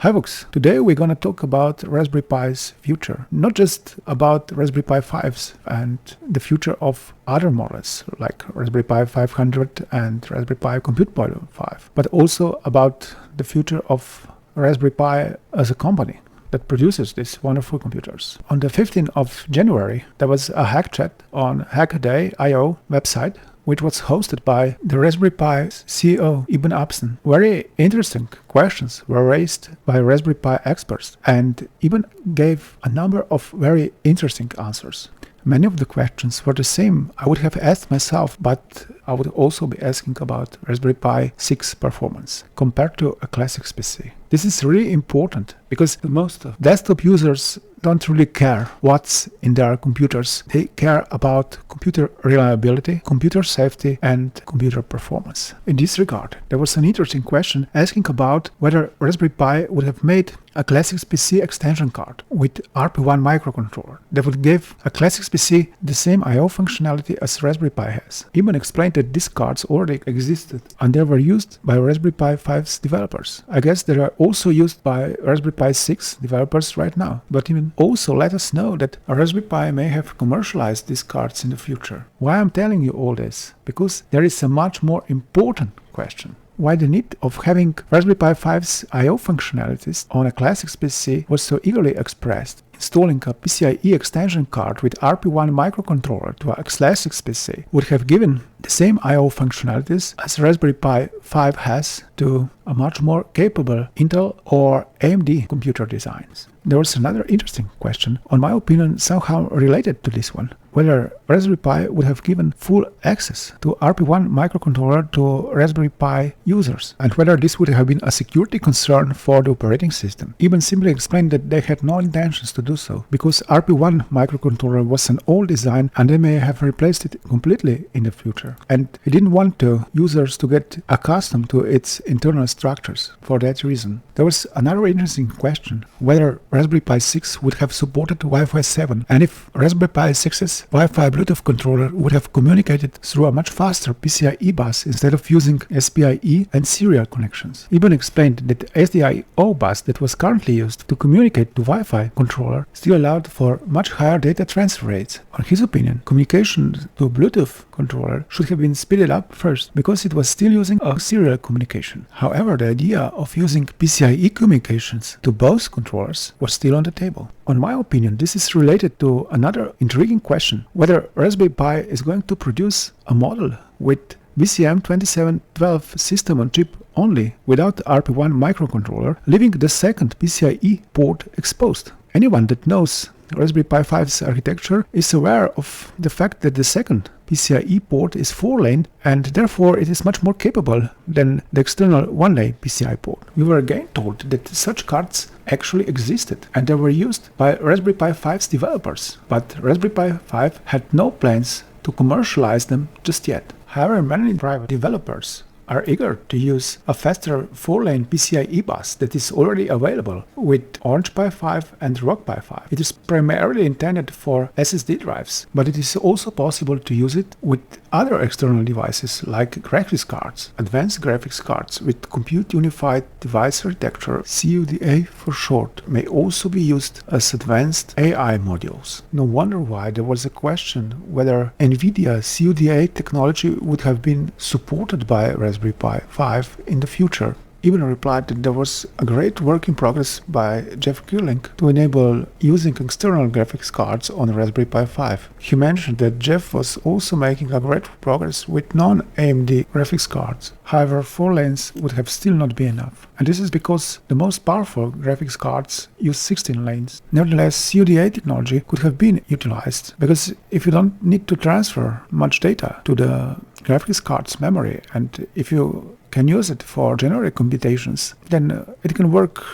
Hi folks, today we're going to talk about Raspberry Pi's future. Not just about Raspberry Pi 5s and the future of other models like Raspberry Pi 500 and Raspberry Pi Compute Module 5, but also about the future of Raspberry Pi as a company that produces these wonderful computers. On the 15th of January, there was a hack chat on Hackaday.io website, which was hosted by the Raspberry Pi CEO Eben Upton. Very interesting questions were raised by Raspberry Pi experts, and Eben gave a number of very interesting answers. Many of the questions were the same I would have asked myself, but I would also be asking about Raspberry Pi 6 performance compared to a classic PC. This is really important because most of desktop users don't really care what's in their computers. They care about computer reliability, computer safety, and computer performance. In this regard, there was an interesting question asking about whether Raspberry Pi would have made a classic PC extension card with RP1 microcontroller that would give a classic PC the same I/O functionality as Raspberry Pi has. Eben explained that these cards already existed and they were used by Raspberry Pi 5's developers. I guess they are also used by Raspberry Pi 6 developers right now, but Eben also let us know that Raspberry Pi may have commercialized these cards in the future. Why I'm telling you all this? Because there is a much more important question. Why the need of having Raspberry Pi 5's I/O functionalities on a classic PC was so eagerly expressed. Installing a PCIe extension card with RP1 microcontroller to a classic PC would have given the same I/O functionalities as Raspberry Pi 5 has to a much more capable Intel or AMD computer designs. There was another interesting question, in my opinion somehow related to this one, whether Raspberry Pi would have given full access to RP1 microcontroller to Raspberry Pi users, and whether this would have been a security concern for the operating system. Eben simply explained that they had no intentions to do so, because RP1 microcontroller was an old design and they may have replaced it completely in the future. And he didn't want users to get accustomed to its internal structures for that reason. There was another interesting question, whether Raspberry Pi 6 would have supported Wi-Fi 7, and if Raspberry Pi 6's Wi-Fi Bluetooth controller would have communicated through a much faster PCIe bus instead of using SPIE and serial connections. Eben explained that the SDIO bus that was currently used to communicate to Wi-Fi controller still allowed for much higher data transfer rates. In his opinion, communication to Bluetooth controller should have been speeded up first because it was still using a serial communication. However, the idea of using PCIe communications to both controllers was still on the table. In my opinion, this is related to another intriguing question, whether Raspberry Pi is going to produce a model with BCM2712 system on chip only without the RP1 microcontroller, leaving the second PCIe port exposed. Anyone that knows Raspberry Pi 5's architecture is aware of the fact that the second PCIe port is 4-lane and therefore it is much more capable than the external 1-lane PCI port. We were again told that such cards actually existed and they were used by Raspberry Pi 5's developers, but Raspberry Pi 5 had no plans to commercialize them just yet. However, many private developers are eager to use a faster 4-lane PCIe bus that is already available with Orange Pi 5 and Rock Pi 5. It is primarily intended for SSD drives, but it is also possible to use it with other external devices like graphics cards. Advanced graphics cards with Compute Unified Device Architecture, CUDA for short, may also be used as advanced AI modules. No wonder why there was a question whether NVIDIA CUDA technology would have been supported by Raspberry Pi 5 in the future. Eben replied that there was a great work in progress by Jeff Geerling to enable using external graphics cards on Raspberry Pi 5. He mentioned that Jeff was also making a great progress with non-AMD graphics cards. However, 4 lanes would have still not been enough. And this is because the most powerful graphics cards use 16 lanes. Nevertheless, CUDA technology could have been utilized, because if you don't need to transfer much data to the graphics card's memory, and if you can use it for generic computations, then it can work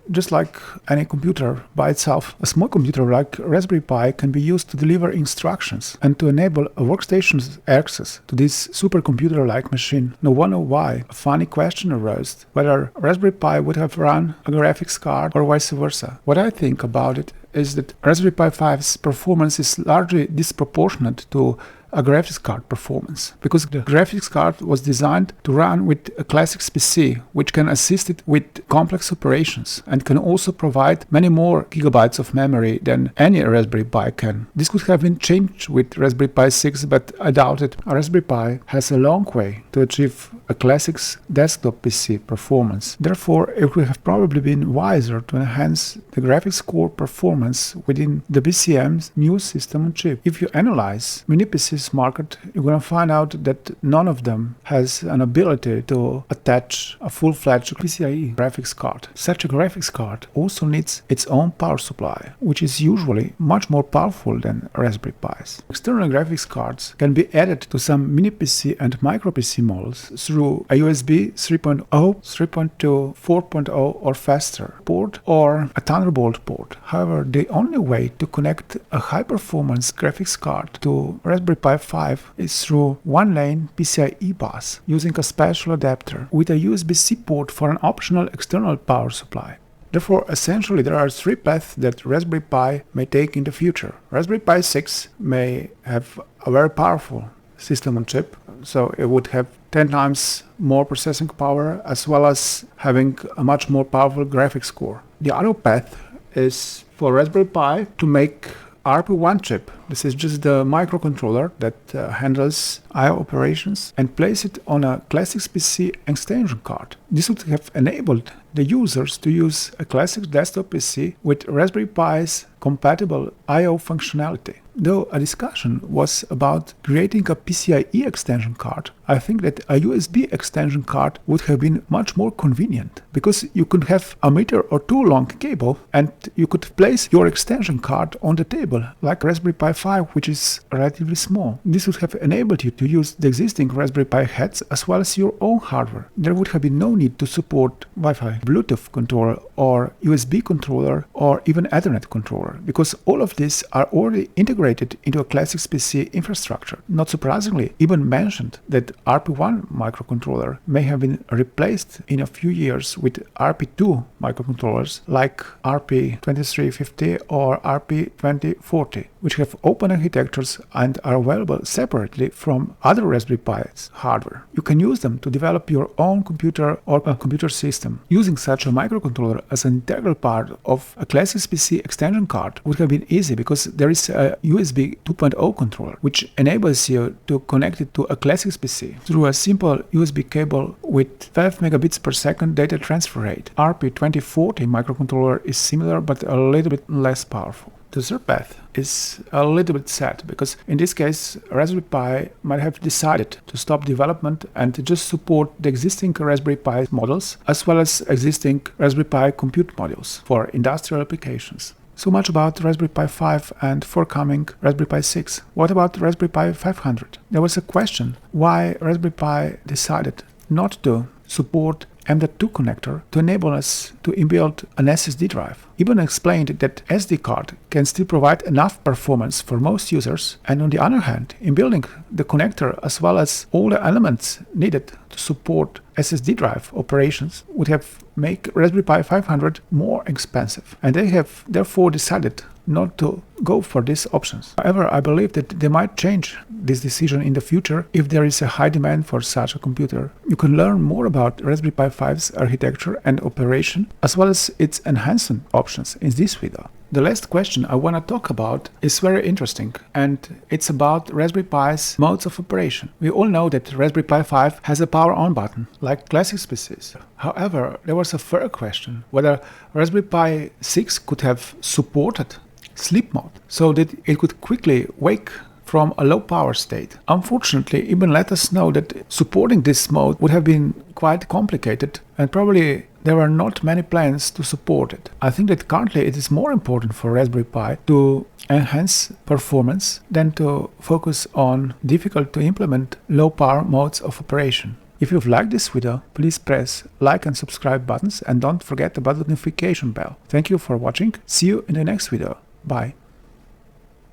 just like any computer by itself. A small computer like Raspberry Pi can be used to deliver instructions and to enable a workstation's access to this supercomputer-like machine. No wonder why a funny question arose, whether Raspberry Pi would have run a graphics card or vice versa. What I think about it is that Raspberry Pi 5's performance is largely disproportionate to a graphics card performance, because the graphics card was designed to run with a classic PC, which can assist it with complex operations and can also provide many more gigabytes of memory than any Raspberry Pi can. This could have been changed with Raspberry Pi 6, but I doubt it. A Raspberry Pi has a long way to achieve a classic desktop PC performance. Therefore, it would have probably been wiser to enhance the graphics core performance within the BCM's new system on chip. If you analyze mini PCs market, you're gonna find out that none of them has an ability to attach a full-fledged PCIe graphics card. Such a graphics card also needs its own power supply, which is usually much more powerful than Raspberry Pis. External graphics cards can be added to some mini PC and micro PC models through a USB 3.0, 3.2, 4.0 or faster port or a Thunderbolt port. However, the only way to connect a high-performance graphics card to Raspberry Pi 5 is through one-lane PCIe bus using a special adapter with a USB-C port for an optional external power supply. Therefore, essentially, there are three paths that Raspberry Pi may take in the future. Raspberry Pi 6 may have a very powerful system on chip, so it would have 10 times more processing power as well as having a much more powerful graphics core. The other path is for Raspberry Pi to make RP1 chip. This is just the microcontroller that handles I/O operations, and place it on a classic PC extension card. This would have enabled the users to use a classic desktop PC with Raspberry Pi's compatible I/O functionality. Though a discussion was about creating a PCIe extension card, I think that a USB extension card would have been much more convenient, because you could have a meter or two long cable and you could place your extension card on the table, like Raspberry Pi 5, which is relatively small. This would have enabled you to use the existing Raspberry Pi heads as well as your own hardware. There would have been no need to support Wi-Fi, Bluetooth controller or USB controller or even Ethernet controller, because all of these are already integrated into a classic PC infrastructure. Not surprisingly, Eben mentioned that RP1 microcontroller may have been replaced in a few years with RP2 microcontrollers like RP2350 or RP2040, which have open architectures and are available separately from other Raspberry Pi's hardware. You can use them to develop your own computer or a computer system. Using such a microcontroller as an integral part of a classic PC extension card would have been easy, because there is a USB 2.0 controller, which enables you to connect it to a classic PC through a simple USB cable with 5 megabits per second data transfer rate. RP2040 microcontroller is similar but a little bit less powerful. The third path is a little bit sad, because in this case Raspberry Pi might have decided to stop development and to just support the existing Raspberry Pi models as well as existing Raspberry Pi compute modules for industrial applications. So much about Raspberry Pi 5 and forthcoming Raspberry Pi 6. What about Raspberry Pi 500? There was a question why Raspberry Pi decided not to support M.2 connector to enable us to inbuild an SSD drive. Eben explained that SD card can still provide enough performance for most users, and on the other hand, inbuilding the connector as well as all the elements needed to support SSD drive operations would have make Raspberry Pi 500 more expensive, and they have therefore decided not to go for these options. However, I believe that they might change this decision in the future if there is a high demand for such a computer. You can learn more about Raspberry Pi 5's architecture and operation as well as its enhancement options in this video. The last question I want to talk about is very interesting, and it's about Raspberry Pi's modes of operation. We all know that Raspberry Pi 5 has a power on button, like classic PCs. However, there was a further question whether Raspberry Pi 6 could have supported sleep mode, so that it could quickly wake from a low power state. Unfortunately, Eben let us know that supporting this mode would have been quite complicated, and probably there are not many plans to support it. I think that currently it is more important for Raspberry Pi to enhance performance than to focus on difficult to implement low power modes of operation. If you've liked this video, please press like and subscribe buttons and don't forget about the notification bell. Thank you for watching. See you in the next video. Bye.